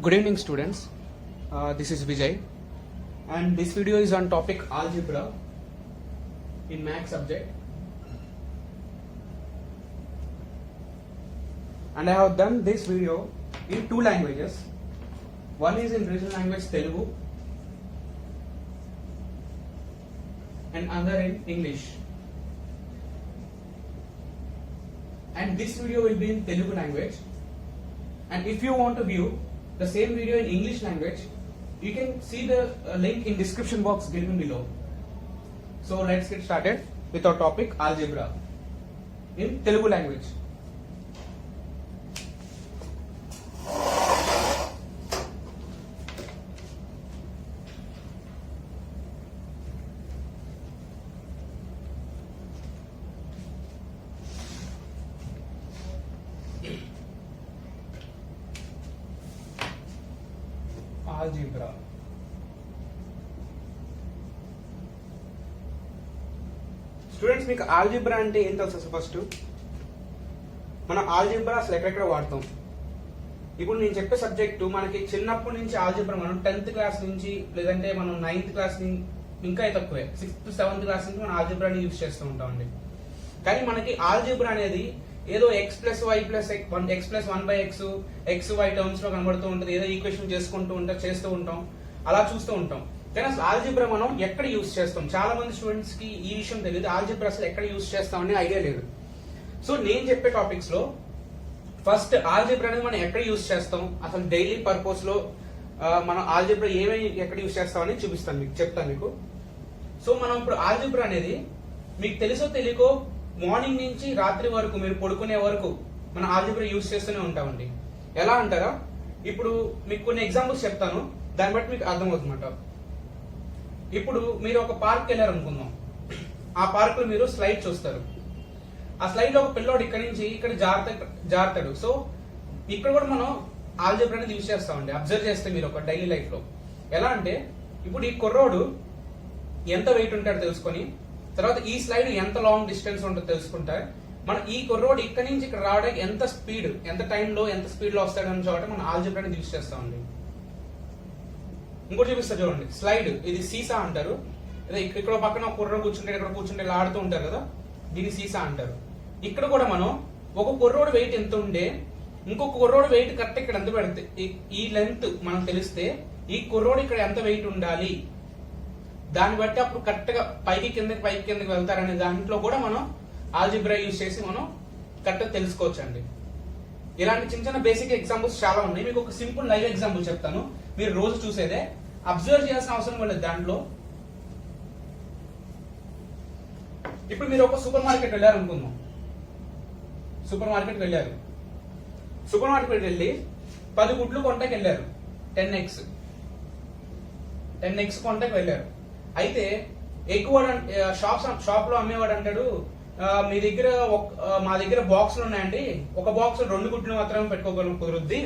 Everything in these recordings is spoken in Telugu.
Good evening, students. This is Vijay, and this video is on topic algebra in math subject. And I have done this video in two languages. One is in regional language Telugu, and other in English. And this video will be in Telugu language. And if you want to view the same video in English language, you can see the link in description box given below. So let's get started with our topic algebra in Telugu language. Algebra students, మీకు ఆల్జీబ్రా అంటే ఏం తెలుసు? ఫస్ట్ మనం ఆల్జీబ్రా అసలు ఎక్కడెక్కడ వాడతాం? ఇప్పుడు నేను చెప్పే సబ్జెక్టు మనకి చిన్నప్పటి నుంచి ఆల్జీబ్రా మనం 10th క్లాస్ నుంచి, లేదంటే మనం 9th క్లాస్ ఇంకా తక్కువే 6th 7th క్లాస్ నుంచి మనం ఆల్జీబ్రాని యూజ్ చేస్తూ ఉంటామండి. కానీ మనకి ఆల్జీబ్రా అనేది ఏదో x plus y plus x plus 1/x xy terms లో కనబడుతూ ఉంటుంది, ఏదో ఈక్వేషన్ చేస్తూ ఉంటాం, అలా చూస్తూ ఉంటాం. కానీ అసలు ఆల్జీబ్రా మనం ఎక్కడ యూజ్ చేస్తాం? చాలా మంది స్టూడెంట్స్ కి ఈ విషయం తెలియదు, ఆల్జీబ్రా అసలు ఎక్కడ యూజ్ చేస్తాం అనే ఐడియా లేదు. సో నేను చెప్పే టాపిక్స్ లో ఫస్ట్ ఆల్జీబ్రా అనేది మనం ఎక్కడ యూజ్ చేస్తాం, అసలు డైలీ పర్పస్ లో మనం ఆల్జీబ్రా ఏమేమి ఎక్కడ యూజ్ చేస్తామని చెప్తాను మీకు. సో మనం ఇప్పుడు ఆల్జీబ్రా అనేది మీకు తెలుసో తెలియకో మార్నింగ్ నుంచి రాత్రి వరకు మీరు పడుకునే వరకు మన ఆల్జీబ్రా యూజ్ చేస్తూనే ఉంటామండి. ఎలా అంటారా? ఇప్పుడు మీకు కొన్ని ఎగ్జాంపుల్స్ చెప్తాను, దాన్ని బట్టి మీకు అర్థమవుతుందన్నమాట. ఇప్పుడు మీరు ఒక పార్క్ వెళ్ళారు అనుకుందాం. ఆ పార్క్ లో మీరు స్లైడ్ చూస్తారు. ఆ స్లైడ్ లో ఒక పిల్లోడు ఇక్కడ నుంచి ఇక్కడ జారుతాడు. సో ఇక్కడ కూడా మనం ఆల్జీబ్రా అనేది యూజ్ చేస్తామండి. అబ్జర్వ్ చేస్తే మీరు ఒక డైలీ లైఫ్ లో ఎలా అంటే, ఇప్పుడు ఈ కుర్రోడు ఎంత వెయిట్ ఉంటాడో తెలుసుకొని, తర్వాత ఈ స్లైడ్ ఎంత లాంగ్ డిస్టెన్స్ ఉంటుందో తెలుసుకుంటే, మనం ఈ కుర్రోడ్ ఇక్కడ నుంచి ఇక్కడ రావడానికి ఎంత టైంలో ఎంత స్పీడ్ లో వస్తాడని చూడటం మనం ఆల్జీబ్రా అనేది యూజ్ చేస్తామండి. ఇంకోటి చూపిస్తా చూడండి. స్లైడ్ ఇది సీసా అంటారు. ఇక్కడ పక్కన కుర్రోడు కూర్చుంటే ఇక్కడ కూర్చుంటే ఇలా ఆడుతూ ఉంటారు కదా, దీన్ని సీసా అంటారు. ఇక్కడ కూడా మనం ఒక కుర్రోడు వెయిట్ ఎంత ఉండే ఇంకొక కుర్రోడు వెయిట్ కరెక్ట్ ఇక్కడ ఎంత పెడితే ఈ లెంత్ మనకు తెలిస్తే ఈ కుర్రోడు ఇక్కడ ఎంత వెయిట్ ఉండాలి, దాన్ని బట్టి అప్పుడు కరెక్ట్ గా పైకి కిందకి వెళ్తారనే దాంట్లో కూడా మనం ఆల్జీబ్రా యూజ్ చేసి మనం కరెక్ట్ గా తెలుసుకోవచ్చండి. ఇలాంటి చిన్న చిన్న బేసిక్ ఎగ్జాంపుల్స్ చాలా ఉన్నాయి. మీకు ఒక సింపుల్ లైవ్ ఎగ్జాంపుల్ చెప్తాను, మీరు రోజు చూసేదే, అబ్జర్వ్ చేయాల్సిన అవసరం లేదు దాంట్లో. ఇప్పుడు మీరు ఒక సూపర్ మార్కెట్ వెళ్ళారు అనుకుందాం. సూపర్ మార్కెట్ వెళ్ళి 10 గుడ్లు కొంటకి వెళ్ళారు. 10x కొంటకి వెళ్ళారు. అయితే ఎక్కువ షాప్ లో అమ్మేవాడు అంటాడు, మా దగ్గర బాక్సులు ఉన్నాయండి, ఒక బాక్స్ 2 గుడ్లు మాత్రమే పెట్టుకోగలం కుదురుద్ది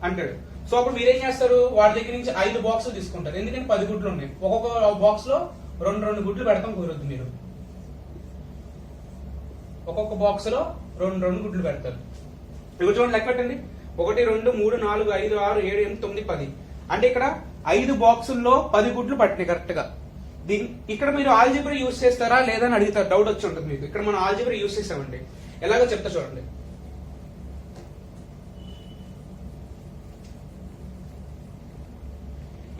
అంటాడు. సో అప్పుడు మీరేం చేస్తారు? వాడి దగ్గర నుంచి 5 బాక్సులు తీసుకుంటారు, ఎందుకంటే 10 గుడ్లు ఉన్నాయి. ఒక్కొక్క బాక్స్ లో 2 గుడ్లు పెడతాం కుదురుద్ది. మీరు ఒక్కొక్క బాక్స్ లో 2 గుడ్లు పెడతారు. ఇప్పుడు చూడండి, లెక్క పెట్టండి. 1 2 3 4 5 6 7 8 9 10. అంటే ఇక్కడ 5 బాక్సుల్లో 10 గుడ్లు పట్టినాయి కరెక్ట్ గా. ఇక్కడ మీరు ఆల్జీబ్రా యూజ్ చేస్తారా లేదా అని అడుగుతారు, డౌట్ వచ్చి ఉంటుంది మీకు. ఇక్కడ మనం ఆల్జీబ్రా యూజ్ చేసామండి. ఎలాగో చెప్తా చూడండి.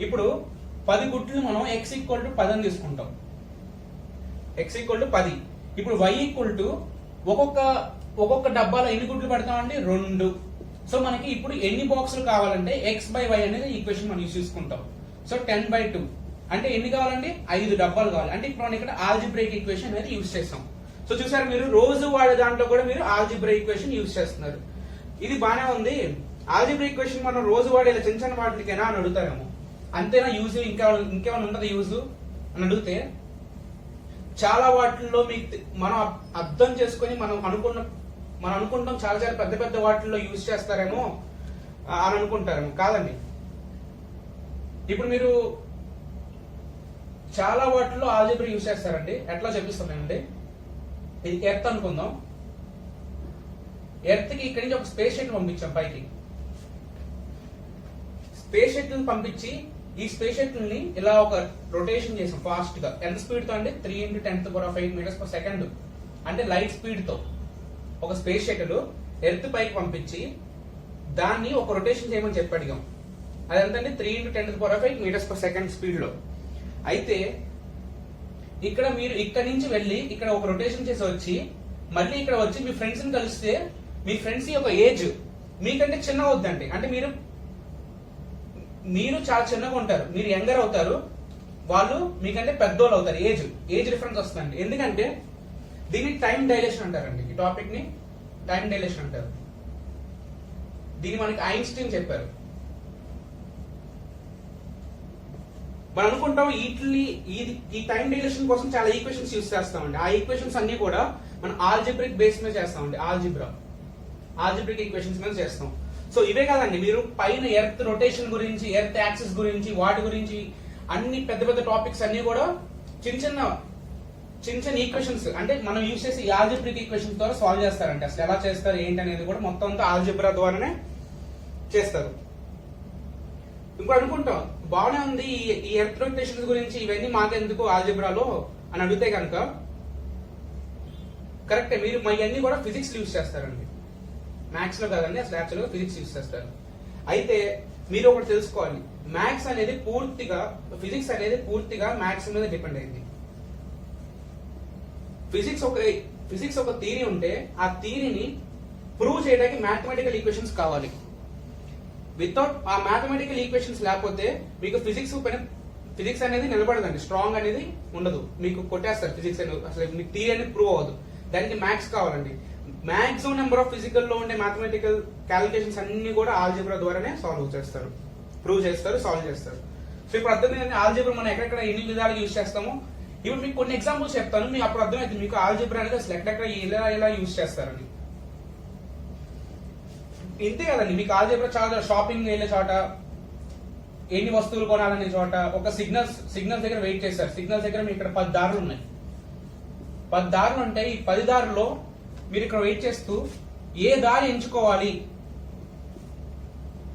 ఇప్పుడు 10 గుడ్లు మనం x = 10 అని తీసుకుంటాం. x = 10. ఇప్పుడు y = ఒక్కొక్క డబ్బాలో ఎన్ని గుడ్లు పెడతామండి? 2. సో మనకి ఇప్పుడు ఎన్ని బాక్సులు కావాలంటే x/y అనేది ఈక్వేషన్ మనం యూజ్ చేసుకుంటాం. సో 10/2 అంటే ఎన్ని కావాలండి? 5 డబ్బాలు కావాలి. అంటే ఇప్పుడు మనం ఇక్కడ ఆల్జీబ్రాయిక్ ఈక్వేషన్ అనేది యూజ్ చేస్తాం. సో చూసారు, మీరు రోజు వాడే దాంట్లో కూడా మీరు ఆల్జీబ్రా ఈక్వేషన్ యూజ్ చేస్తున్నారు. ఇది బానే ఉంది. ఆల్జీబ్రా ఈక్వేషన్ మనం రోజు వాడే చిన్న చిన్న వాటికైనా అని అడుగుతారేమో. అంతేనా యూజ్? ఇంకేమైనా ఉండదు యూజ్ అని అడిగితే, చాలా వాటిల్లో మీకు మనం అర్థం చేసుకుని మనం అనుకుంటాం చాలా చాలా పెద్ద పెద్ద వాటిల్లో యూజ్ చేస్తారేమో అని అనుకుంటారేమో. కాదండి. ఇప్పుడు మీరు చాలా వాటిల్లో ఆల్జీబ్రా యూజ్ చేస్తారండి. ఎట్లా చెప్పిస్తానండి, ఇది ఎర్త్ అనుకుందాం. ఎర్త్ కి ఇక్కడి నుంచి ఒక స్పేస్ షటిల్ పంపించాం పైకి. స్పేస్ షటిల్ పంపించి ఈ స్పేస్ షటిల్ ని ఇలా ఒక రొటేషన్ చేసాం ఫాస్ట్ గా. ఎంత స్పీడ్ తో అంటే 3 × 10⁸ మీటర్స్ పర్ సెకండ్, అంటే లైట్ స్పీడ్ తో ఒక స్పేస్ షటిల్ ఎర్త్ పైకి పంపించి దాన్ని ఒక రొటేషన్ చేయమని చెప్పి అడిగాం. అదంటే 3 × 10⁸ మీటర్స్ పర్ సెకండ్ స్పీడ్ లో. అయితే ఇక్కడ మీరు ఇక్కడ నుంచి వెళ్ళి ఇక్కడ ఒక రొటేషన్ చేసి వచ్చి మళ్ళీ ఇక్కడ వచ్చి మీ ఫ్రెండ్స్ ని కలిస్తే మీ ఫ్రెండ్స్ యొక్క ఏజ్ మీకంటే చిన్న అవుద్దండి. అంటే మీరు చాలా చిన్నగా ఉంటారు, మీరు యంగర్ అవుతారు, వాళ్ళు మీకంటే పెద్దోళ్ళు అవుతారు. ఏజ్ డిఫరెన్స్ వస్తుందండి. ఎందుకంటే దీన్ని టైం డైలేషన్ అంటారండి. ఈ టాపిక్ ని టైం డైలేషన్ అంటారు. దీన్ని మనకి ఐన్స్టీన్ చెప్పారు. మనం అనుకుంటాం ఈ టైం డైలేషన్ కోసం చాలా ఈక్వేషన్స్ యూజ్ చేస్తామండి. ఆ ఈక్వేషన్స్ అన్ని కూడా మనం ఆల్జిబ్రిక్ బేస్ మీద చేస్తామండి. ఆల్జిబ్రిక్ ఈక్వేషన్స్ మీద చేస్తాం. సో ఇవే కాదండి, మీరు పైన ఎర్త్ రొటేషన్ గురించి, ఎర్త్ యాక్సిస్ గురించి, వాటి గురించి అన్ని పెద్ద పెద్ద టాపిక్స్ అన్ని కూడా చిన్న చిన్న ఈక్వేషన్స్ అంటే మనం యూజ్ చేసి ఈ ఆల్జిబ్రిక్ ఈక్వేషన్స్ ద్వారా సాల్వ్ చేస్తారంటే అసలు ఎలా చేస్తారు ఏంటి అనేది కూడా మొత్తం అంతా ఆల్జిబ్రా ద్వారానే చేస్తారు. ఇంకో అనుకుంటాం బాగానే ఉంది ఈ ఎర్త్ రొటేషన్స్ గురించి ఇవన్నీ మాకెందుకు ఆల్జిబ్రాలో అని అడిగితే కనుక కరెక్టే, మీరు ఇవన్నీ కూడా ఫిజిక్స్ యూజ్ చేస్తారండి. మ్యాథ్స్ లో కాదండి, అసలు యాక్చువల్ గా ఫిజిక్స్ యూజ్ చేస్తారు. అయితే మీరు ఒకటి తెలుసుకోవాలి, మ్యాథ్స్ అనేది ఫిజిక్స్ అనేది పూర్తిగా మ్యాథ్స్ మీద డిపెండ్ అయింది. ఫిజిక్స్ ఒక థియరీ ఉంటే ఆ థియరీని ప్రూవ్ చేయడానికి మ్యాథమెటికల్ ఈక్వేషన్స్ కావాలి. వితౌట్ ఆ మ్యాథమెటికల్ ఈక్వేషన్స్ లేకపోతే మీకు ఫిజిక్స్ అనేది నిలబడదండి, స్ట్రాంగ్ అనేది ఉండదు, మీకు కొట్టేస్తారు ఫిజిక్స్ అనేది, అసలు మీకు థియరీ అనేది ప్రూవ్ అవ్వదు. దానికి మ్యాథ్స్ కావాలండి. మాక్సిమం నెంబర్ ఆఫ్ ఫిజికల్ లో ఉండే మ్యాథమెటికల్ క్యాలిక్యులేషన్స్ అన్ని కూడా ఆల్జిబ్రా ద్వారానే సాల్వ్ చేస్తారు, ప్రూవ్ చేస్తారు, సాల్వ్ చేస్తారు. సో ఇప్పుడు అర్థమైంది ఆల్జిబ్రా మనం ఎక్కడెక్కడ ఎన్ని విధాలుగా యూజ్ చేస్తామో. ఇప్పుడు మీకు కొన్ని ఎగ్జాంపుల్స్ చెప్తాను, మీకు అప్పుడు అర్థమైంది మీకు ఆల్జిబ్రా అనేది అసలు ఎక్కడెక్కడ ఎలా యూజ్ చేస్తారని. ఇంతే కదండి, మీకు ఆల్జిబ్రా చాలా షాపింగ్ వెళ్ళే చోట, ఎన్ని వస్తువులు కొనాలనే చోట, ఒక సిగ్నల్స్ దగ్గర వెయిట్ చేస్తారు. సిగ్నల్స్ దగ్గర మీకు ఇక్కడ 10 దారులు ఉన్నాయి. 10 దారులు ఉంటాయి. ఈ 10 దారుల్లో మీరు ఇక్కడ వెయిట్ చేస్తూ ఏ దారి ఎంచుకోవాలి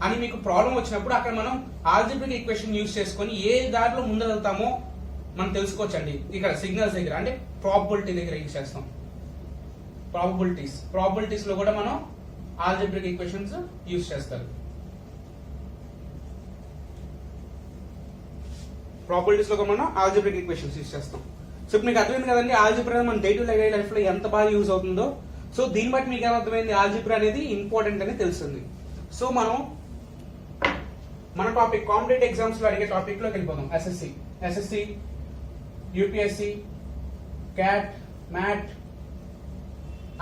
అని మీకు ప్రాబ్లం వచ్చినప్పుడు అక్కడ మనం ఆల్జిబ్రిక్ ఈక్వేషన్ యూజ్ చేసుకొని ఏ దారిలో ముందు వెళ్తామో మనం తెలుసుకోవచ్చండి. ఇక్కడ సిగ్నల్స్ దగ్గర అంటే ప్రాబబిలిటీ దగ్గర యూజ్ చేస్తాం. ప్రాబబిలిటీస్ లో కూడా మనం ఆల్జిబ్రిక్ ఈక్వేషన్స్ యూజ్ చేస్తారు. ప్రాబబిలిటీస్ లో కూడా మనం ఆల్జిబ్రిక్ ఈక్వేషన్స్ యూజ్ చేస్తాం. సో ఇప్పుడు మీకు అర్థమైంది కదండి ఆల్జిబ్రా మన డే టు డే లైఫ్ లో ఎంత బాగా యూజ్ అవుతుందో. సో దీన్ని బట్టి మీకు ఏమర్థమైంది ఆల్జిబ్రా అనేది ఇంపార్టెంట్ అని తెలుస్తుంది. సో మన టాపిక్ కాంపిటేటివ్ ఎగ్జామ్స్ లో అడిగే టాపిక్ లోకి వెళ్ళిపోదాం. ఎస్ఎస్సి, యూపీఎస్సి, క్యాట్, మ్యాట్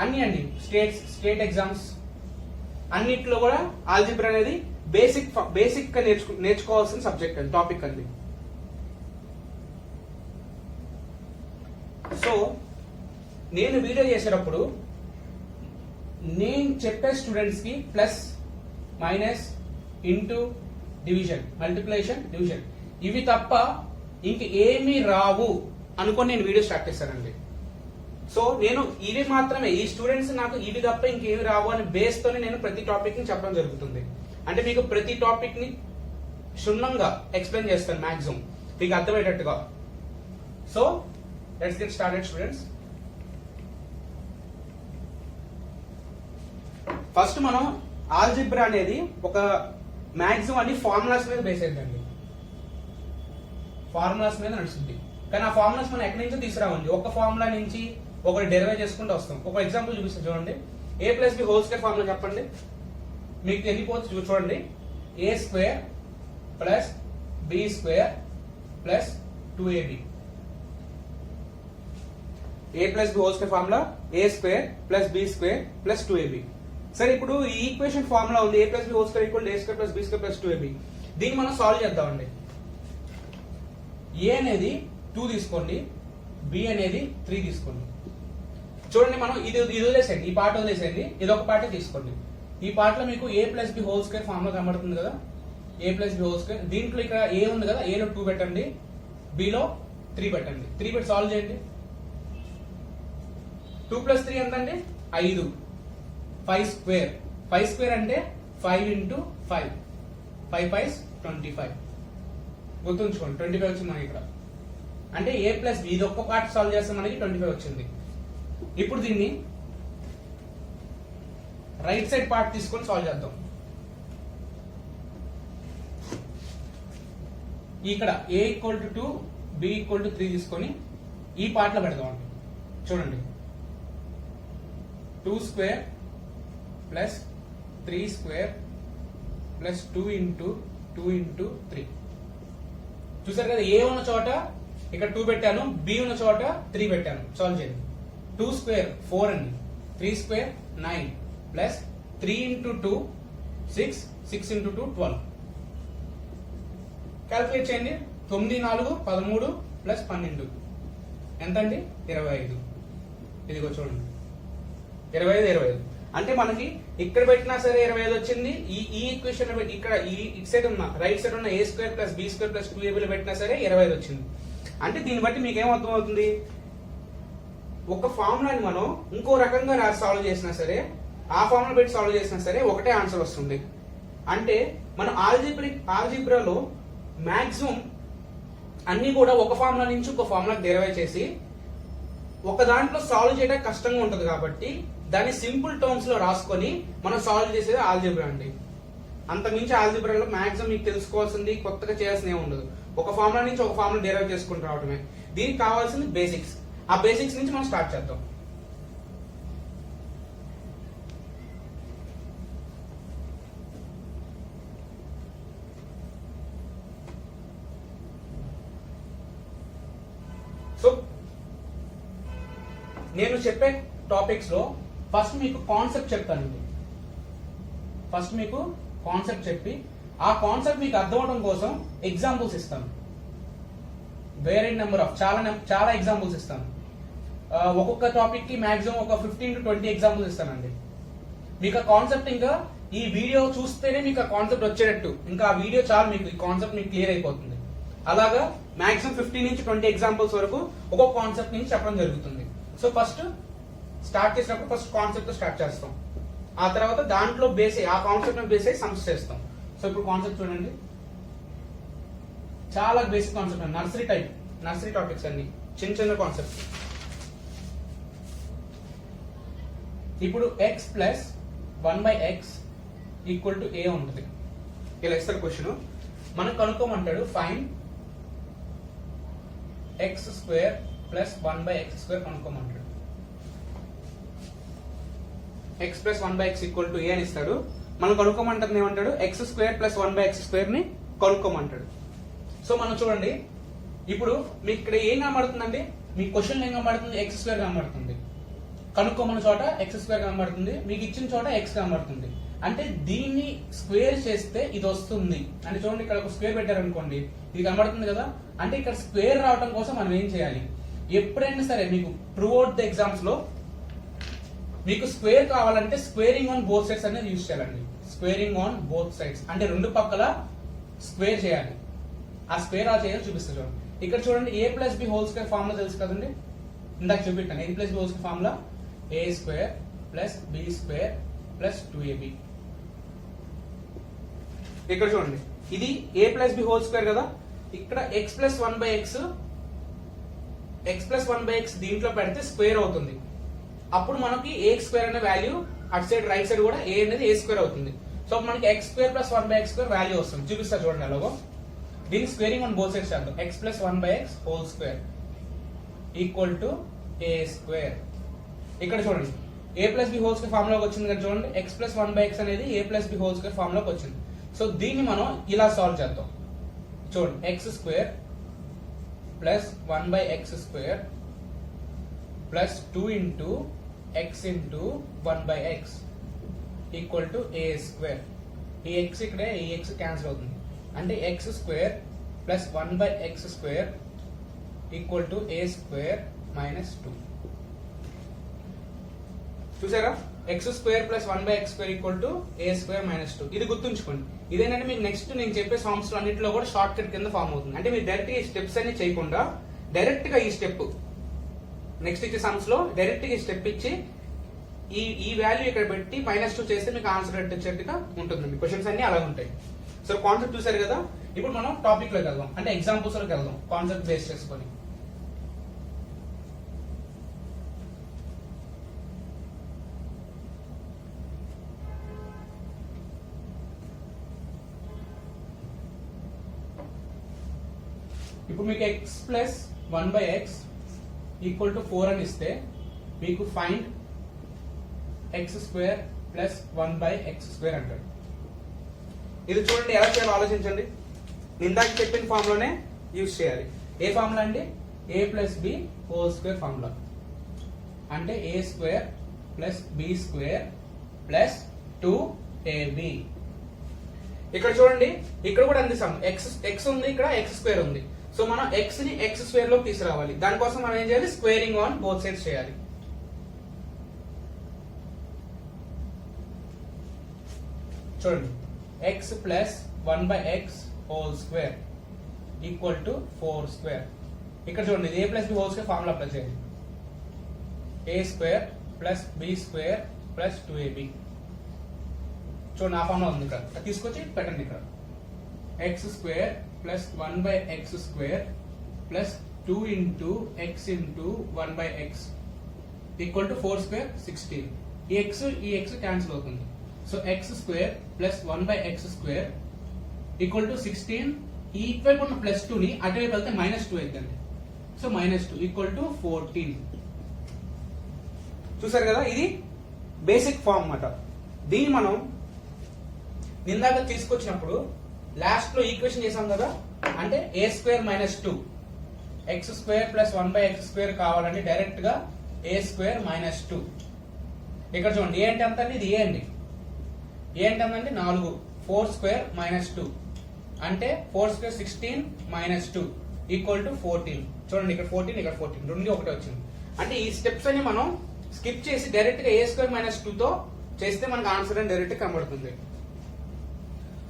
అన్ని అండి, స్టేట్ ఎగ్జామ్స్ అన్నిట్లో కూడా ఆల్జిబ్రా అనేది బేసిక్ గా నేర్చుకోవాల్సిన సబ్జెక్ట్ అండి, టాపిక్ అండి. సో నేను వీడియో చేసేటప్పుడు నేను చెప్పే స్టూడెంట్స్ కి plus, minus, into, division, multiplication, division ఇవి తప్ప ఇంక ఏమీ రావు అనుకొని నేను వీడియో స్టార్ట్ చేశానండి. సో నేను ఇవి మాత్రమే, ఈ స్టూడెంట్స్ నాకు ఇవి తప్ప ఇంకేమి రావు అనే బేస్ తోనే నేను ప్రతి టాపిక్ ని చెప్పడం జరుగుతుంది. అంటే మీకు ప్రతి టాపిక్ ని క్షుణ్ణంగా ఎక్స్ప్లెయిన్ చేస్తాను మాక్సిమం మీకు అర్థమయ్యేటట్టుగా. So let's get started students. First మనం ఆల్జిబ్రా అనేది ఒక మాక్సిమం అన్ని ఫార్ములాస్ మీద బేస్ అయిందండి, ఫార్ములాస్ మీద నడుస్తుంది. కానీ ఆ ఫార్ములాస్ మనం ఎక్కడి నుంచో తీసుకురావండి, ఒక ఫార్ములా నుంచి ఒకటి డెరివైవ్ చేసుకుంటూ వస్తాం. ఒక ఎగ్జాంపుల్ చూపిస్తాం చూడండి. a+b² ఫార్ములా చెప్పండి, మీకు తెలియపోవచ్చు చూడండి. a² + b² + 2ab. a+b² formula a² + b² + 2ab. సరే ఇప్పుడు ఈ ఈక్వేషన్ ఫార్ములా ఉంది a+b² = a² + b² + 2ab. దీన్ని మనం సాల్వ్ చేద్దామండి. a అనేది 2 తీసుకోండి, b అనేది 3 తీసుకోండి. చూడండి మనం ఇది వదిలేసేయండి, ఈ పార్ట్ వదిలేసేయండి, ఇది ఒక పార్ట్ తీసుకోండి. ఈ పార్ట్ లో మీకు a+b² ఫార్ములా కనబడుతుంది కదా, a+b². దీంట్లో ఇక్కడ a ఉంది కదా, a లో 2 పెట్టండి, b లో 3 పెట్టండి. 3 పెట్టి సాల్వ్ చేయండి. 2 + 3 ఎంత అండి? 5. 5² అంటే 5 × 5. 5 5 25. గుర్తుంచుకోండి 25 వచ్చింది మనకి ఇక్కడ. అంటే a ప్లస్ b ఇది ఒక్క పార్ట్ సాల్వ్ చేస్తే మనకి 25 వచ్చింది. ఇప్పుడు దీన్ని రైట్ సైడ్ పార్ట్ తీసుకొని సాల్వ్ చేద్దాం. ఇక్కడ a equal to 2 b equal to 3 తీసుకొని ఈ పార్ట్ లో పెడదాం అండి. చూడండి 2 square plus 3 square plus 2 into 3. చూసారు కదా, a ఉన్న చోట ఇక్కడ 2 పెట్టాను, b ఉన్న చోట 3 పెట్టాను. సాల్వ్ చేయండి. 2 స్క్వేర్ 4 అండి, 3 square 9 plus 3 into 2 6, 6 into 2 12. Calculate చేయండి. 9 4 13 ప్లస్ 12 ఎంత అండి? 25. ఇదిగో చూడండి 25. అంటే మనకి ఇక్కడ పెట్టినా సరే 25 వచ్చింది. ఈ ఈక్వేషన్ ఇక్కడ ఈ సైడ్ ఉన్న రైట్ సైడ్ ఉన్న a square plus b square plus 2ab లో పెట్టినా సరే 25 వచ్చింది. అంటే దీన్ని బట్టి మీకు ఏం అర్థం అవుతుంది? ఒక ఫార్ములాని మనం ఇంకో రకంగా సాల్వ్ చేసినా సరే, ఆ ఫార్ములా పెట్టి సాల్వ్ చేసినా సరే ఒకటే ఆన్సర్ వస్తుంది. అంటే మనం ఆల్జీబ్రాలో మాక్సిమం అన్ని కూడా ఒక ఫార్ములా నుంచి ఒక ఫార్ములాకి డెరివైవ్ చేసి ఒక దాంట్లో సాల్వ్ చేయడానికి కష్టంగా ఉంటుంది కాబట్టి దాన్ని సింపుల్ టర్మ్స్ లో రాసుకొని మనం సాల్వ్ చేసేది ఆల్జీబ్రా అండి. అంతకుమించి ఆల్జీబ్రాలో మాక్సిమం మీకు తెలుసుకోవాల్సింది కొత్తగా చేయాల్సిన ఏమి ఉండదు. ఒక ఫార్ములా నుంచి ఒక ఫార్ములా డెరైవ్ చేసుకుని రావడమే. దీనికి కావాల్సింది బేసిక్స్. ఆ బేసిక్స్ నుంచి మనం స్టార్ట్ చేద్దాం. సో నేను చెప్పే టాపిక్స్ లో ఫస్ట్ మీకు కాన్సెప్ట్ చెప్తానండి. ఫస్ట్ మీకు కాన్సెప్ట్ చెప్పి ఆ కాన్సెప్ట్ మీకు అర్థం అవడం కోసం ఎగ్జాంపుల్స్ ఇస్తాను. వేరే నెంబర్ ఆఫ్ చాలా ఎగ్జాంపుల్స్ ఇస్తాను. ఒక్కొక్క టాపిక్ కి మాక్సిమం ఒక 15 to 20 ఎగ్జాంపుల్స్ ఇస్తానండి. మీకు ఆ కాన్సెప్ట్ ఇంకా ఈ వీడియో చూస్తేనే మీకు ఆ కాన్సెప్ట్ వచ్చేటట్టు, ఇంకా ఆ వీడియో చాలు మీకు ఈ కాన్సెప్ట్ మీకు క్లియర్ అయిపోతుంది. అలాగా మాక్సిమం 15 నుంచి 20 ఎగ్జాంపుల్స్ వరకు ఒక్కొక్క కాన్సెప్ట్ నుంచి చెప్పడం జరుగుతుంది. సో ఫస్ట్ స్టార్ట్ చేసినప్పుడు ఫస్ట్ కాన్సెప్ట్ స్టార్ట్ చేస్తాం. ఆ తర్వాత దాంట్లో బేస్ ఆ కాన్సెప్ట్ బేస్ అయ్యి సమ్స్ చేస్తాం. సో ఇప్పుడు కాన్సెప్ట్ చూడండి, చాలా బేసిక్ కాన్సెప్ట్ అండి. నర్సరీ టాపిక్స్ అన్ని చిన్న కాన్సెప్ట్. ఇప్పుడు x plus 1/x equal to a ఉంటుంది. ఇలా ఇస్తారు క్వశ్చన్. మనం కనుక్కోమంటాడు find x square plus 1/x square కనుక్కోమంటాడు. x plus 1/x equal to a అని ఇస్తాడు. మనం కనుక్కోమంటుంది ఏమంటాడు? x square plus 1/x square ని కనుక్కోమంటాడు. సో మనం చూడండి, ఇప్పుడు మీకు ఇక్కడ ఏం కనబడుతుందండి? మీ క్వశ్చన్ ఏం కనబడుతుంది? x స్క్వేర్ కనబడుతుంది. కనుక్కోమన్న చోట x స్క్వేర్ కనబడుతుంది, మీకు ఇచ్చిన చోట x కనబడుతుంది. అంటే దీన్ని స్క్వేర్ చేస్తే ఇది వస్తుంది. అంటే చూడండి, ఇక్కడ ఒక స్క్వేర్ పెట్టారు అనుకోండి, ఇది కనబడుతుంది కదా. అంటే ఇక్కడ స్క్వేర్ రావడం కోసం మనం ఏం చేయాలి? ఎప్పుడైనా సరే మీకు త్రూ అవుట్ ద ఎగ్జామ్స్ లో మీకు స్క్వేర్ కావాలంటే స్క్వేరింగ్ ఆన్ బోత్ సైడ్స్ అనేది యూజ్ చేయాలండి. స్క్వేరింగ్ ఆన్ బోత్ సైడ్స్ అంటే రెండు పక్కల స్క్వేర్ చేయాలి. ఆ స్క్వేర్ ఆ చేయాలి చూపిస్తా చూడండి. ఇక్కడ చూడండి, a plus B whole square formula తెలుసు కదండి, ఇందాక చూపెట్టాను. a plus B whole square formula a square plus b square plus 2ab. ఇక్కడ చూడండి, ఇది a plus B whole square కదా. ఇక్కడ x ప్లస్ 1/x దీంట్లో పెడితే స్క్వేర్ అవుతుంది. అప్పుడు మనకి a స్క్వేర్ అనే వాల్యూ అటు సైడ్ రైట్ సైడ్ కూడా a అనేది a స్క్వేర్ అవుతుంది. సో మనకి x square plus 1/x square value వస్తుంది. చూపిస్తా చూడండి ఎలాగో. దీని స్క్వేరింగ్ ఆన్ బోత్ సైడ్స్ చేద్దాం. x plus 1/x whole square equal to a square. ఇక్కడ చూడండి, a plus B whole square ఫార్ములాకి వచ్చింది కదా. చూడండి, x ప్లస్ 1/x అనేది a plus B whole square ఫార్ములాకి వచ్చింది. సో దీన్ని మనం ఇలా సాల్వ్ చేద్దాం. చూడండి, x square plus 1/x square plus 2 into x into 1/x equal to a square. ఈ x ఇక్కడే ఈ x క్యాన్సిల్ అవుతుంది. అంటే x square plus 1/x square equal to a square minus 2. చూసారా, x square plus 1/x square equal to a square minus 2. ఇది గుర్తుంచుకోండి. ఇదేంటంటే మీకు నెక్స్ట్ నేను చెప్పే ఫార్మ్స్ అన్నింటిలో కూడా షార్ట్ కట్ కింద ఫార్మ్ అవుతుంది. అంటే మీరు డైరెక్ట్ ఈ స్టెప్స్ అన్ని చేయకుండా డైరెక్ట్ గా ఈ స్టెప్ నెక్స్ట్ ఇచ్చే సమ్స్ లో డైరెక్ట్ గా ఈ స్టెప్ ఇచ్చి ఈ వాల్యూ ఇక్కడ పెట్టి -2 చేస్తే మీకు ఆన్సర్ వచ్చేట్టుగా ఉంటుంది. క్వశ్చన్స్ అన్ని అలా ఉంటాయి. సో సో కాన్సెప్ట్ చూసారు కదా, ఇప్పుడు మనం టాపిక్ లోకి వెళ్దాం, అంటే ఎగ్జాంపుల్స్ లోకి వెళ్దాం కాన్సెప్ట్ బేస్ చేసుకొని. ఇప్పుడు మీకు x plus 1/x equal to 4 అని ఇస్తే మీకు ఫైండ్ x² ప్లస్ 1/x² అంటాడు. ఇది చూడండి ఎలా చేయాలో ఆలోచించండి. ఇందాక చెప్పిన ఫార్ములానే యూజ్ చేయాలి. ఏ ఫార్ములా అండి? a plus b whole square formula. అంటే a² plus b² plus 2ab. ఇక్కడ చూడండి, ఇక్కడ కూడా అంది సమ్ x ఉంది, ఇక్కడ x² ఉంది. సో మనం x ని x² లోకి తీసుకురావాలి. దానికోసం మనం ఏం చేయాలి? స్క్వేరింగ్ ఆన్ బోత్ సైడ్స్ చేయాలి. చూడండి, x plus 1/x whole square equal to 4². ఇక్కడ చూడండి, ఇది a plus b whole square formula apply చేయాలి. a² plus b² plus 2ab. చూడండి, ఆ ఫార్ములా ఉంది ఇక్కడ, అది తీసుకొచ్చి పెట్టండి. ఇక్కడ x² plus 1/x² plus 2 into x into 1/x equal to 4² 16. ఈ x క్యాన్సిల్ అవుతుంది. So x² plus 1/x² equal to 16. ఈ వైపు ఉన్న ప్లస్ 2 ని అటువైపు వెళ్తే -2 అవుతుంది. So -2 equal to 14. చూసారు కదా, ఇది బేసిక్ ఫార్మ్ అన్నమాట. దీన్ని మనం ఇందాక తీసుకొచ్చినప్పుడు లాస్ట్ లో ఈక్వేషన్ చేసాం కదా, అంటే a² - 2 x² ప్లస్ 1/x² కావాలంటే డైరెక్ట్ గా a² - 2. ఇక్కడ చూడండి, ఏ అంటే ఎంత అండి? ఇది ఏ అండి. ఏ అంటే ఎంతండి? 4. 4² - 2 అంటే 4² 16 - 2 ఈక్వల్ టు 14. చూడండి, ఇక్కడ 14, ఇక్కడ 14, రెండు ఒకటే వచ్చింది. అంటే ఈ స్టెప్స్ అని మనం స్కిప్ చేసి డైరెక్ట్ గా a² - 2 తో చేస్తే మనకు ఆన్సర్ అని డైరెక్ట్ కనబడుతుంది.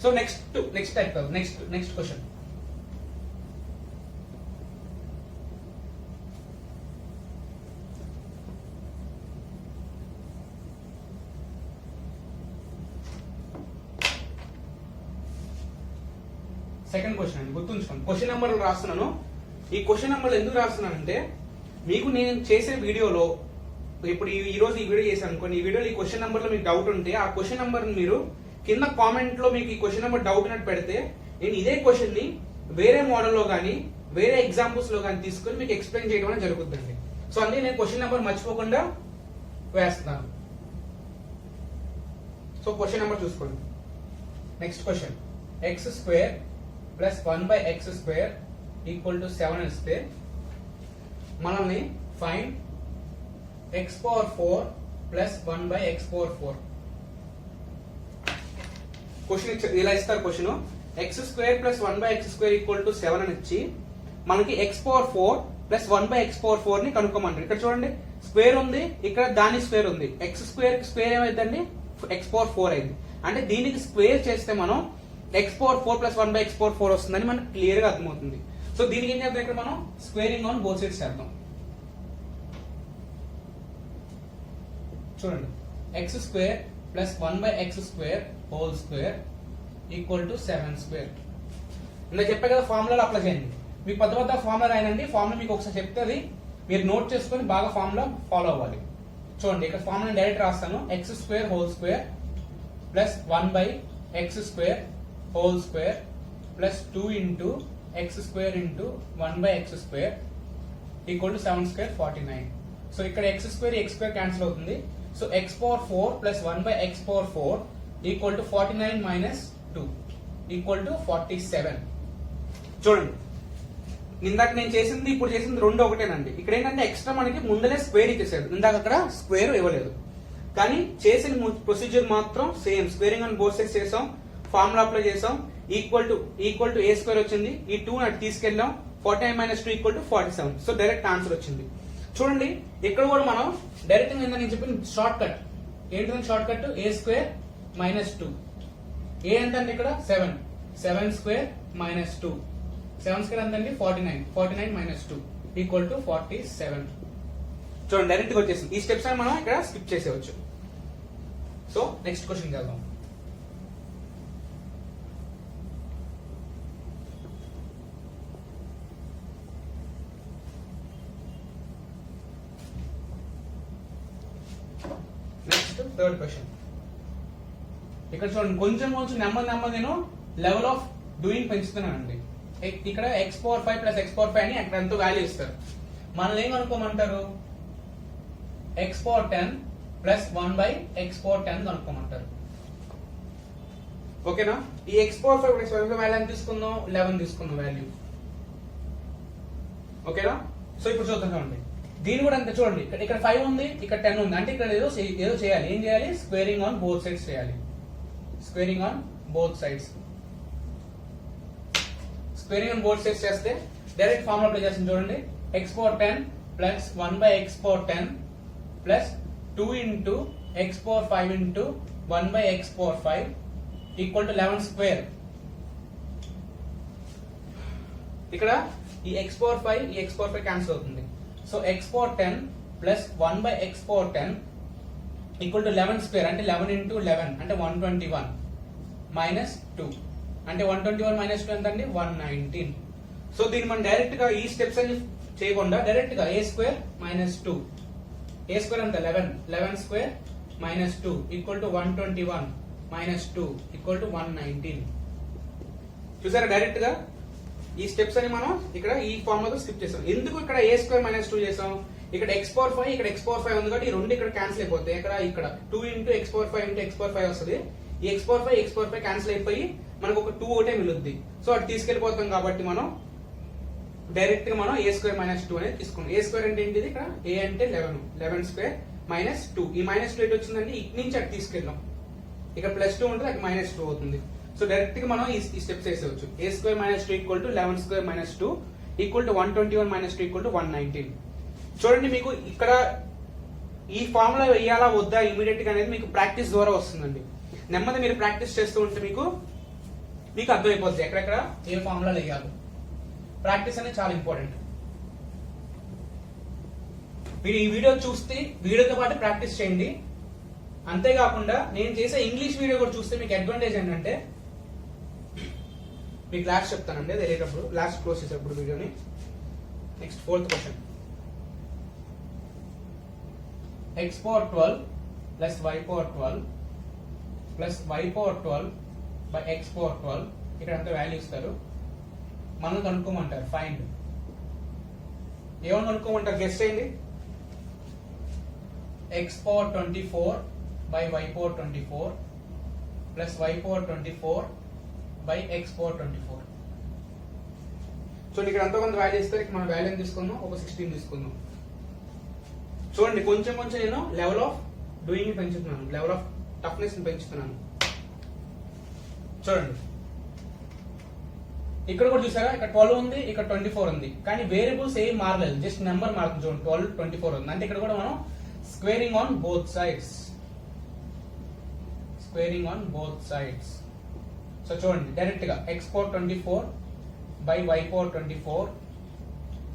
సో నెక్స్ట్ టైప్ కాదు, నెక్స్ట్ క్వశ్చన్. సెకండ్ క్వశ్చన్ అండి, గుర్తుంచుకోండి. క్వశ్చన్ నెంబర్ రాస్తున్నాను. ఈ క్వశ్చన్ నెంబర్ ఎందుకు రాస్తున్నానంటే, మీకు నేను చేసే వీడియోలో ఇప్పుడు ఈ రోజు ఈ వీడియో చేశాను అనుకోండి, ఈ వీడియోలో ఈ క్వశ్చన్ నెంబర్ లో మీకు డౌట్ ఉంటే ఆ క్వశ్చన్ నెంబర్ మీరు కింద కామెంట్ లో మీకు ఈ క్వశ్చన్ నెంబర్ డౌట్ ఉన్నట్టు పెడితే నేను ఇదే క్వశ్చన్ ని వేరే మోడల్లో కానీ వేరే ఎగ్జాంపుల్స్ లో కానీ తీసుకొని మీకు ఎక్స్ప్లెయిన్ చేయడం అనేది జరుగుతుందండి. సో అందుకే నేను క్వశ్చన్ నెంబర్ మర్చిపోకుండా వేస్తున్నాను. సో క్వశ్చన్ నెంబర్ చూసుకోండి. Next question, x² plus 1/x² equal to 7 ఇస్తే మనల్ని find x⁴ plus 1/x⁴. Question ఇలా ఇస్తారు. Question x² plus 1/x² equal to 7 అని ఇచ్చి మనకి x⁴ ప్లస్ 1/x⁴ ని కనుక్కోమంటారు. ఇక్కడ చూడండి, స్క్వేర్ ఉంది, ఇక్కడ దాని స్క్వేర్ ఉంది. x² స్క్వేర్ ఏమైందండి? x⁴ అయింది. అంటే దీనికి స్క్వేర్ చేస్తే మనం x⁴ ప్లస్ 1/x⁴ వస్తుందని మనకు క్లియర్ గా అర్థమవుతుంది. సో దీనికి ఏం చేద్దాం? ఇక్కడ మనం స్క్వేరింగ్ ఆన్ బోత్ సైడ్స్ చేద్దాం. చూడండి, x² plus 1/x² whole square equal to 7². ఇలా చెప్పే కదా, ఫార్ములా అప్లై చేయండి. మీకు పెద్ద ఫార్ములా రాయనండి. ఫార్ములా మీకు ఒకసారి చెప్తుంది, మీరు నోట్ చేసుకొని బాగా ఫార్ములా ఫాలో అవ్వాలి. చూడండి, ఇక్కడ ఫార్ములా డైరెక్ట్ రాస్తాను. x² whole square plus 1/x² whole square plus 2 into x² into 1/x² equal to 7² 49. So ఇక్కడ x² క్యాన్సిల్ అవుతుంది. So x⁴ plus 1/x⁴ equal to 49 minus 2 equal to 47. చూడండి, ఇందాక నేను చేసింది ఇప్పుడు చేసింది రెండు ఒకటేనండి. ఇక్కడ ఏంటంటే ఎక్స్ట్రా మనకి ముందరే స్క్వేర్ ఇచ్చేసాడు. ఇందాక అక్కడ స్క్వేర్ ఇవ్వలేదు, కానీ చేసిన ప్రొసీజర్ మాత్రం same. Squaring on both sides చేసాం, ఫార్ములా అప్లై చేసాం. ఈక్వల్ టు a² వచ్చింది. ఈ 2 అటు తీసుకెళ్ళాం. 49 minus 2 equal to 47. So direct answer వచ్చింది. చూడండి, ఇక్కడ కూడా మనం డైరెక్ట్ గా నేను చెప్పిన షార్ట్ కట్ ఏంటంటే, షార్ట్ కట్ a² - 2. ఏ ఎంతండి? ఇక్కడ 7. 7² - 2. 7² ఎంతండి? 49. 49 మైనస్ 2 ఈక్వల్ టు 47. చూడండి, డైరెక్ట్ గా వచ్చేసింది. ఈ స్టెప్స్ మనం ఇక్కడ స్కిప్ చేసేవచ్చు. సో నెక్స్ట్ క్వశ్చన్ వెళ్దాం. Third question. ఇక్కడ చూడండి కొంచెం కొంచెం నెమ్మది నేను లెవెల్ ఆఫ్ డూయింగ్ పెంచుతున్నానండి. ఇక్కడ x⁴ ప్లస్ x⁴ అని అక్కడ ఎంతో వాల్యూ ఇస్తారు. మనల్ని ఏం కనుక్కోమంటారు? x⁴ plus 1/x⁴ కనుక్కోమంటారు. ఓకేనా? ఈ x⁴ ప్లస్ వాల్యూ ఎంత తీసుకుందాం? 11 తీసుకుందాం వాల్యూ. ఓకేనా? సో ఇప్పుడు చూద్దాం చూడండి. దీని కూడా అంతే చూడండి. ఇక్కడ 5 ఉంది, ఇక్కడ 10 ఉంది. అంటే ఇక్కడ ఏదో చేయాలి. ఏం చేయాలి? స్క్వేరింగ్ ఆన్ బోత్ సైడ్స్ చేయాలి. Squaring on both sides. Squaring on both sides చేస్తే డైరెక్ట్ ఫార్ములా అప్లై చేస్తాం చూడండి. x⁴ plus 1/x⁴ plus 2 into x⁴ into 1/x⁴ equal to 11 square. ఇక్కడ ఈ x⁴ ఈ x⁴ క్యాన్సిల్ అవుతుంది. So x⁴ plus 1/x⁴ equal to 11 square అంటే 11 ఇంటూ 11 అంటే 121 మైనస్ 2 అంటే 121 మైనస్ 2 ఎంత అండి? 119. సో దీన్ని మనం డైరెక్ట్ గా ఈ స్టెప్స్ అని చేయకుండా డైరెక్ట్ గా a² మైనస్ 2 a² అంత 11 square minus 2 equal to 121 minus 2 equal to 119. చూసారా? డైరెక్ట్ గా ఈ స్టెప్స్ అని మనం ఇక్కడ ఈ ఫార్ములాతో స్కిప్ చేసాం. ఎందుకు ఇక్కడ a² మైనస్ 2 చేసాం? ఇక్కడ x⁴ ఇక్కడ x⁴ ఉంది కాబట్టి ఈ రెండు ఇక్కడ క్యాన్సిల్ అయిపోతాయి. ఇక్కడ 2 ఇంటూ x⁴ ఇంటూ x⁴ వస్తుంది. ఈ x⁴ క్యాన్సిల్ అయిపోయి మనకు ఒక 2 ఒకటే మిగులుద్ది. సో అది తీసుకెళ్లిపోతాం కాబట్టి మనం డైరెక్ట్ గా మనం a² మైనస్ 2 అనేది తీసుకున్నాం. a² అంటే ఏంటిది? ఇక్కడ a అంటే 11 స్క్వేర్ మైనస్ 2. ఈ మైనస్ 2 ఎటు వచ్చిందండి? ఇటు నుంచి అటు తీసుకెళ్ళాం. ఇక్కడ ప్లస్ 2 ఉంటుంది, అక్కడ మైనస్ 2 అవుతుంది. సో డైరెక్ట్ గా మనం ఈ స్టెప్స్ వేసేవచ్చు. a² minus 2 equal to 11 square minus 2 equal to 121 minus 2 equal to 119. చూడండి మీకు ఇక్కడ ఈ ఫార్ములా వేయాలా వద్దా ఇమీడియట్ గా అనేది మీకు ప్రాక్టీస్ ద్వారా వస్తుందండి. నెమ్మది మీరు ప్రాక్టీస్ చేస్తూ ఉంటే మీకు అర్థమైపోతుంది ఎక్కడెక్కడ ఏ ఫార్ములా వేయాలి. ప్రాక్టీస్ అనేది చాలా ఇంపార్టెంట్. మీరు ఈ వీడియో చూస్తే వీడియోతో పాటు ప్రాక్టీస్ చేయండి. అంతేకాకుండా నేను చేసే ఇంగ్లీష్ వీడియో కూడా చూస్తే మీకు అడ్వాంటేజ్ ఏంటంటే మీకు లాస్ట్ చెప్తానండి అది వెళ్ళేటప్పుడు, లాస్ట్ క్లోజ్ చేసేటప్పుడు వీడియోని. Next 4th question. x⁴ plus y⁴ plus y⁴ by x⁴ ఇక్కడ అంత వాల్యూ ఇస్తారు. మనం కనుక్కోమంటారు. ఫైండ్. ఏమని కనుక్కోమంటారు? గెస్ చేయండి. x⁴ by y⁴ plus y⁴ by x⁴. చూడండి ఇక్కడ అంతా కొంత వాల్యూ ఇస్తారు. ఇక్కడ మనం వాల్యూ తీసుకుందాం, ఒక 16 తీసుకుందాం. చూడండి కొంచెం నేను లెవెల్ ఆఫ్ డూయింగ్ పెంచుతున్నాను, లెవెల్ ఆఫ్ టఫ్నెస్ పెంచుతున్నాను. చూడండి ఇక్కడ కూడా చూసారా? ఇక్కడ 12 ఉంది, ఇక్కడ 24 ఉంది. కానీ వేరియబుల్స్ ఏం మారలేదు, జస్ట్ నెంబర్ మారుతుంది. చూడండి 12, 24 ఉంది. అంటే ఇక్కడ కూడా మనం squaring on both sides. Squaring on both sides. So చూడండి డైరెక్ట్ గా x⁴ by y⁴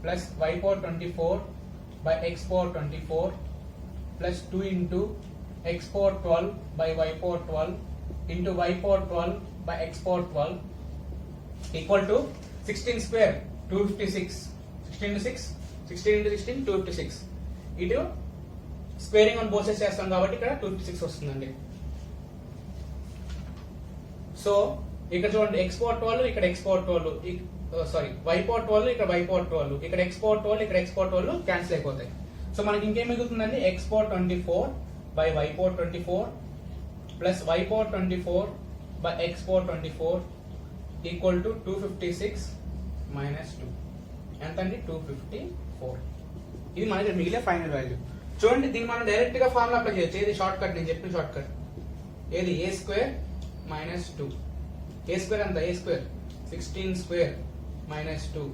plus y⁴ by x⁴ plus 2 into x⁴ by y⁴ into y⁴ by x⁴ equal to 16 square 256. 16 into 6 16 into 16 256. ఇటు స్క్వేరింగ్ ఆన్ బోత్ సైడ్స్ చేస్తాం కాబట్టి ఇక్కడ 256 వస్తుందండి. సో ఇక్కడ చూడండి x⁴ ఇక్కడ x⁴ సారీ y⁴ ఇక్కడ y⁴ ఇక్కడ x⁴ ఇక్కడ x⁴ క్యాన్సిల్ అయిపోతాయి. సో మనకి ఇంకేం మిగులుతుందండి? x⁴ by y⁴ plus y⁴ by x⁴ equal to 256 minus 2 ఎంత అండి? 254. ఇది మనకి మిగిలే ఫైనల్ వాల్యూ. చూడండి దీన్ని మనం డైరెక్ట్ గా ఫార్ములా అప్లై చేయొచ్చు. ఏది షార్ట్ కట్? నేను చెప్పిన షార్ట్ కట్ ఏది? a² minus 2. a² అంత a² 16 square minus 2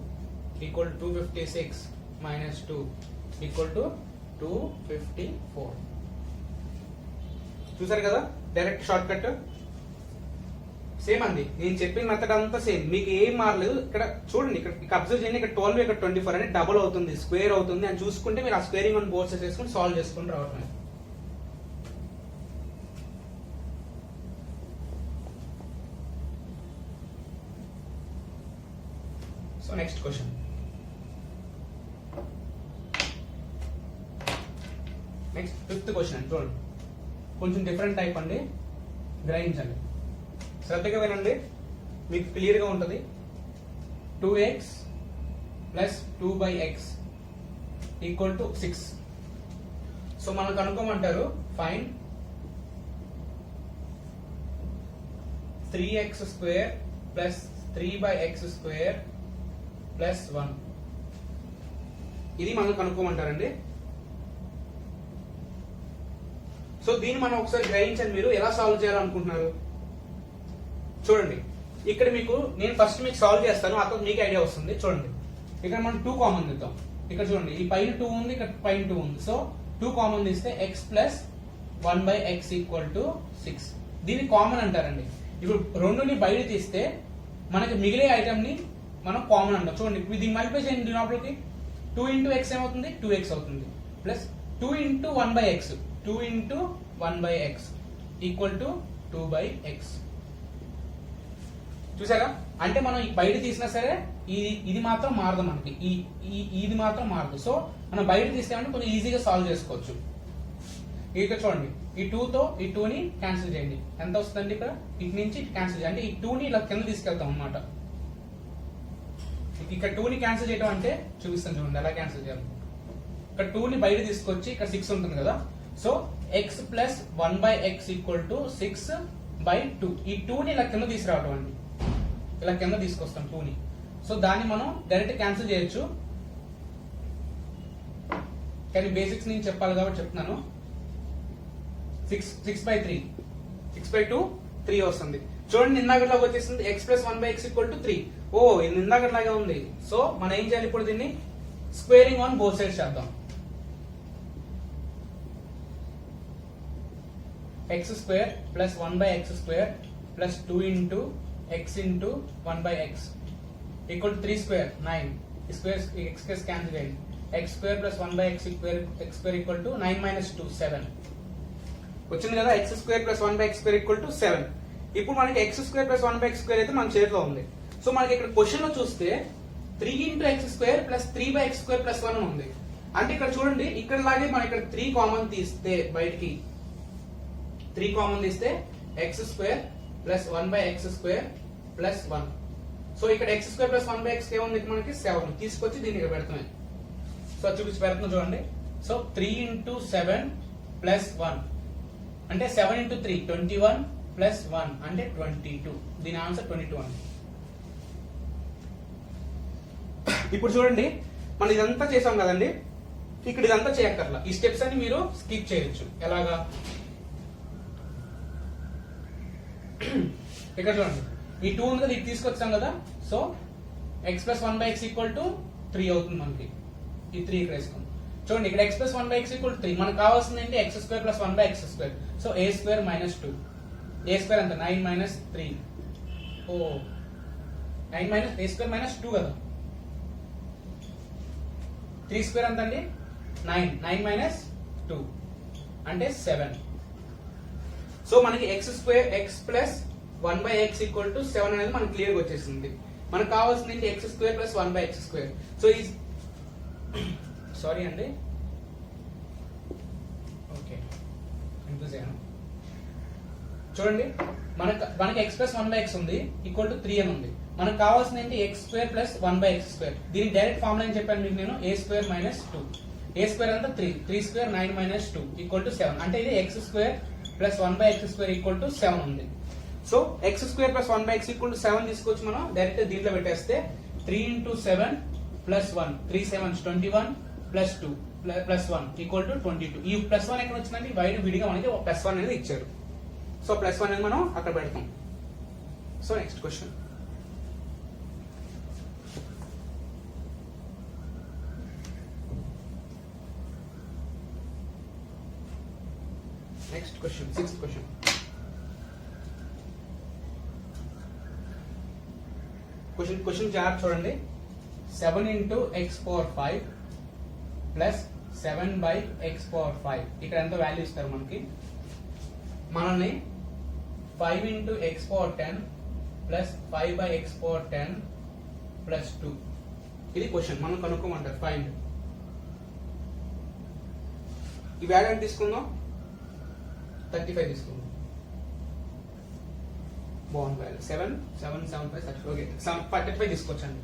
equal 256 minus 2 equal to 254. చూసారు కదా డైరెక్ట్ షార్ట్ కట్. సేమ్ అండి, నేను చెప్పిన మెథడ్ అంతా సేమ్, మీకు ఏం మారలేదు. ఇక్కడ చూడండి, ఇక్కడ అబ్జర్వ్ చేయండి. ఇక్కడ 12 ఇక్కడ 24 అనేది డబుల్ అవుతుంది, స్క్వేర్ అవుతుంది అని చూసుకుంటే మీరు ఆ స్క్వేరింగ్ ఆన్ బోత్ సైడ్స్ చేసుకుని సాల్వ్ చేసుకుని రావటం. So next question. Next 5th question చూడండి. కొంచెం డిఫరెంట్ టైప్ అండి, గ్రహించండి, శ్రద్ధగా వినండి, మీకు క్లియర్గా ఉంటుంది. 2x plus 2/x equal to 6. So మనకు కనుక్కోమంటారు find 3x² plus 3/x² plus 1. ఇది మనం కనుక్కోమంటారండి. సో దీన్ని మనం ఒకసారి గ్రహించండి, మీరు ఎలా సాల్వ్ చేయాలనుకుంటున్నారు చూడండి. ఇక్కడ మీకు నేను ఫస్ట్ మీకు సాల్వ్ చేస్తాను, ఆ తర్వాత మీకు ఐడియా వస్తుంది. చూడండి, ఇక్కడ మనం 2 కామన్ తీద్దాం. ఇక్కడ చూడండి, ఈ పైన 2 ఉంది, ఇక్కడ పైన 2 ఉంది. సో 2 కామన్ తీస్తే x plus 1/x equal to 6. దీన్ని కామన్ అంటారండి. ఇప్పుడు రెండుని బయట తీస్తే మనకి మిగిలే ఐటమ్ ని మనం కామన్ అంటాం. చూడండి, దీన్ని మల్టిప్లై చేయండి లోపలికి. 2 ఇంటూ ఎక్స్ ఏమవుతుంది, 2x అవుతుంది, plus 2 into 1/x, 2 into 1/x equal to 2/x. చూసారా, అంటే మనం బయట తీసినా సరే ఇది మాత్రం మారదు, మనకి ఇది మాత్రం మారదు. సో మనం బయట తీసామంటే కొంచెం ఈజీగా సాల్వ్ చేసుకోవచ్చు. ఇక్కడ చూడండి, ఈ 2తో ఈ 2ని క్యాన్సిల్ చేయండి. ఎంత వస్తుందండి, ఇక్కడ ఇటు నుంచి క్యాన్సిల్ చేయండి. అంటే ఈ 2ని ఇలా కింద తీసుకెళ్తాం అనమాట. ఇక్కడ 2ని క్యాన్సిల్ చేయడం అంటే చూపిస్తాను చూడండి ఎలా క్యాన్సిల్ చేయాలి. ఇక్కడ 2ని బయట తీసుకొచ్చి ఇక్కడ 6 ఉంటుంది కదా. So x plus 1/x equal to 6/2. ఈ 2ని ఇలా కింద తీసుకురావడం అండి, ఇలా కింద తీసుకొస్తాం 2ని. సో దాన్ని మనం డైరెక్ట్ క్యాన్సిల్ చేయొచ్చు, కానీ బేసిక్స్ నేను చెప్పాలి కాబట్టి చెప్తున్నాను. 6/3, 6/2 3 వస్తుంది. చూడండి, నిందాకట్లాగా వచ్చేసింది x plus 1/x equal to 3. ఓ ఇది నిందాకట్లాగా ఉంది. సో మనం ఏం చేయాలి, ఇప్పుడు దీన్ని స్క్వేరింగ్ ఆన్ బోత్ సైడ్స్ చేద్దాం. x² plus 1/x² plus 2 into x into 1/x equal to 3² 9. Square x cancel చేయండి. x² plus 1/x² equal to 9 minus 2 7 వచ్చింది కదా. x² plus 1/x² equal to 7. ఇప్పుడు మనకి x² ప్లస్ 1/x² అయితే మన చేతిలో ఉంది. సో మనకి ఇక్కడ క్వశ్చన్ లో చూస్తే 3 into x² plus 3/x² plus 1 ఉంది. అంటే ఇక్కడ చూడండి, ఇక్కడ లాగే మనం ఇక్కడ 3 కామన్ తీస్తే బయటికి 3 కామన్ తీస్తే x² plus 1/x² plus 1. So ఇక్కడ x² ప్లస్ 1/x ఏముంది, మనకి 7 తీసుకొచ్చి దీన్ని ఇక్కడ పెడుతున్నాయి. సో చూపించి పెడుతున్నాం చూడండి. సో 3 ఇంటూ 7 ప్లస్ 1 అంటే 7 ఇంటూ 3 21 ప్లస్ 1 అంటే 22. దీని ఆన్సర్ 22 అండి. ఇప్పుడు చూడండి, మనం ఇదంతా చేసాం కదండి, ఇక్కడ ఇదంతా చేయక్కర్లా. ఈ స్టెప్స్ అన్ని మీరు స్కిప్ చేయొచ్చు. ఎలాగా, ఇక్కడ చూడండి, ఈ 2 ఉంది కదా, ఇది తీసుకొచ్చాం కదా. So x plus 1/x equal to 3 అవుతుంది మనకి. ఈ 3 ఇక్కడ వేసుకోండి. చూడండి, ఇక్కడ x plus 1/x equal to 3. మనకు కావాల్సింది ఏంటి, x² plus 1/x². So a² minus 2. a² ఎంత 9 మైనస్ 3. ఓ 9 మైనస్ a² మైనస్ 2 కదా. 3² ఎంత అండి 9. 9 మైనస్ 2 అంటే 7. సో మనకి x plus 1/x equal to 7 అనేది మనకి క్లియర్ గా వచ్చేసింది. మనకు కావాల్సింది ఏంటి, x² ప్లస్ 1/x². సో ఈ సారీ అండి, ఓకే కన్ఫ్యూజ్ అయ్యాను. చూడండి, మనకి x ప్లస్ 1/x ఉంది ఈక్వల్ టు 3 అని ఉంది. మనకు కావాల్సింది ఏంటి, x² ప్లస్ 1/x². దీని డైరెక్ట్ ఫార్ములా అని చెప్పాను మీకు నేను, a² మైనస్ 2. a² అంతా 3. 3² 9 మైనస్ 2 ఈక్వల్ టు 7. అంటే ఇది x² plus 1/x² equal to 7 ఉంది. So x² plus 1/x equal to 7 తీసుకొచ్చి మనం డైరెక్ట్ దీంట్లో పెట్టేస్తే 3 into 7 plus 1 3 7 21 plus 2 plus 1 equal to 22. ఈ ప్లస్ 1 ఎక్కడ వచ్చిందండి, బయట విడిగా మనకి ప్లస్ 1 అనేది ఇచ్చారు. సో ప్లస్ 1 అనేది మనం అక్కడ పెడతాం. So next question, sixth question. Question జాగ్రత్త చూడండి. 7 into x power 5 plus 7/x power 5. ఇక్కడ ఎంత వాల్యూ ఇస్తారు మనకి, మనల్ని 5 into x power 10 plus 5/x power 10 plus 2. ఇది క్వశ్చన్, మనం కనుక్కోమంటారు. ఫైండ్ ఈ వాల్యూ ఎంత తీసుకుందాం, 35 తీసుకుందాం. బాగుంది వాల్యూ 7 7 7 5 30. ఓకే 35 తీసుకొచ్చండి.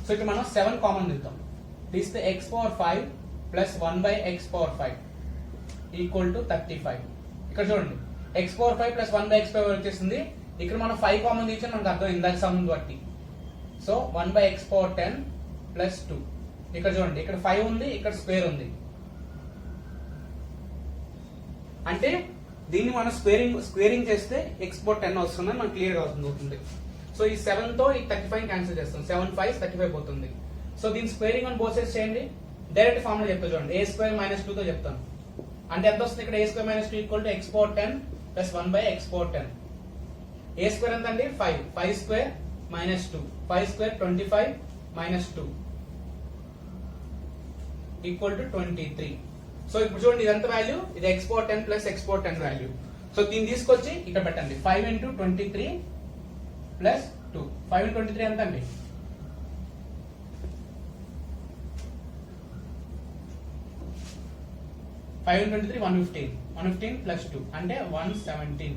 సో ఇక్కడ మనం 7 కామన్ తీద్దాం. తీస్తే x power 5 plus 1/x power 5 equal to 35. ఇక్కడ చూడండి x power 5 plus 1/x power వచ్చేసింది. ఇక్కడ మనం 5 కామన్ తీస్తే మనకు అర్థం ఇందాక సమ్ బట్టి. So 1/x power 10 plus 2. ఇక్కడ చూడండి ఇక్కడ 5 ఉంది, ఇక్కడ స్క్వేర్ ఉంది. అంటే దీన్ని మనం స్క్వేరింగ్ చేస్తే x పవర్ 10 వస్తుందని మనకు క్లియర్ గా అవుతుంది. సో ఈ 7 తో ఈ 35 క్యాన్సిల్ చేస్తాం. 7 5 35 పోతుంది. సో దీని స్క్వేరింగ్ అని బోత్ సైడ్స్ చేయండి. డైరెక్ట్ ఫార్ములా చెప్తా చూడండి. a² - 2 తో చెప్తాను. అంటే ఎంత వస్తుంది ఇక్కడ a² - 2 equal to x power 10 plus 1/x power 10. a² ఎంత అండి 5 5² - 2 5² 25 - 2 ఈక్వల్ టు 23. సో ఇప్పుడు చూడండి ఇదంతా వాల్యూ, ఇది x power 10 plus x power 10 value. So దీన్ని తీసుకొచ్చి ఇక్కడ పెట్టండి. 5 × 23 ప్లస్ 2. 5 × 23 ఎంత అండి 5 × 23 115. 115 ప్లస్ 2 అంటే 117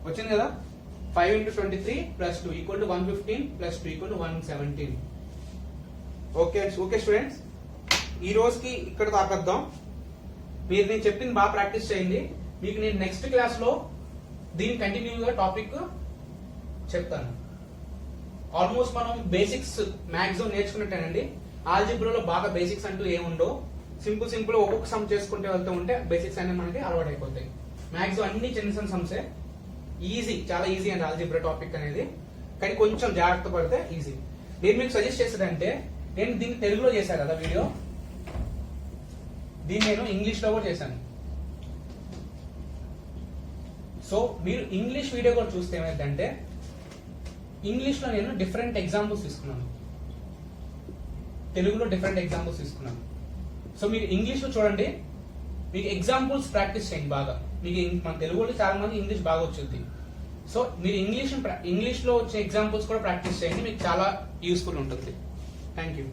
వచ్చింది కదా. 5 × 23 plus 2 equal to 115 plus 2 equal to 117. Okay students, ఈ రోజుకి ఇక్కడ తాకద్దాం. మీరు నేను చెప్పింది బాగా ప్రాక్టీస్ చేయండి. మీకు నేను నెక్స్ట్ క్లాస్ లో దీని కంటిన్యూగా టాపిక్ చెప్తాను. ఆల్మోస్ట్ మనం బేసిక్స్ మాక్సిమం నేర్చుకున్నట్టేనండి. ఆల్జిబ్రాలో బాగా బేసిక్స్ అంటూ ఏముండో, సింపుల్ ఒక్కొక్క సమ్ చేసుకుంటే వెళ్తూ ఉంటే బేసిక్స్ అనేవి మనకి అలవాటు అయిపోతాయి. మాక్సిమం అన్ని చిన్న చిన్న సమ్సే. ఈజీ, చాలా ఈజీ అండి ఆల్జిబ్రా టాపిక్ అనేది. కానీ కొంచెం జాగ్రత్త పడితే ఈజీ. నేను మీకు సజెస్ట్ చేసేదంటే, నేను దీన్ని తెలుగులో చేశాను కదా వీడియో, దీన్ని నేను ఇంగ్లీష్ లో కూడా చేశాను. సో మీరు ఇంగ్లీష్ వీడియో కూడా చూస్తే ఏమైందంటే, ఇంగ్లీష్ లో నేను డిఫరెంట్ ఎగ్జాంపుల్స్ తీసుకున్నాను, తెలుగులో డిఫరెంట్ ఎగ్జాంపుల్స్ తీసుకున్నాను. సో మీరు ఇంగ్లీష్ లో చూడండి, మీకు ఎగ్జాంపుల్స్ ప్రాక్టీస్ చేయండి బాగా. మీకు మన తెలుగులో చాలా మంది ఇంగ్లీష్ బాగా వచ్చింది. సో మీరు ఇంగ్లీష్ లో వచ్చే ఎగ్జాంపుల్స్ కూడా ప్రాక్టీస్ చేయండి, మీకు చాలా యూస్ఫుల్ ఉంటుంది. Thank you.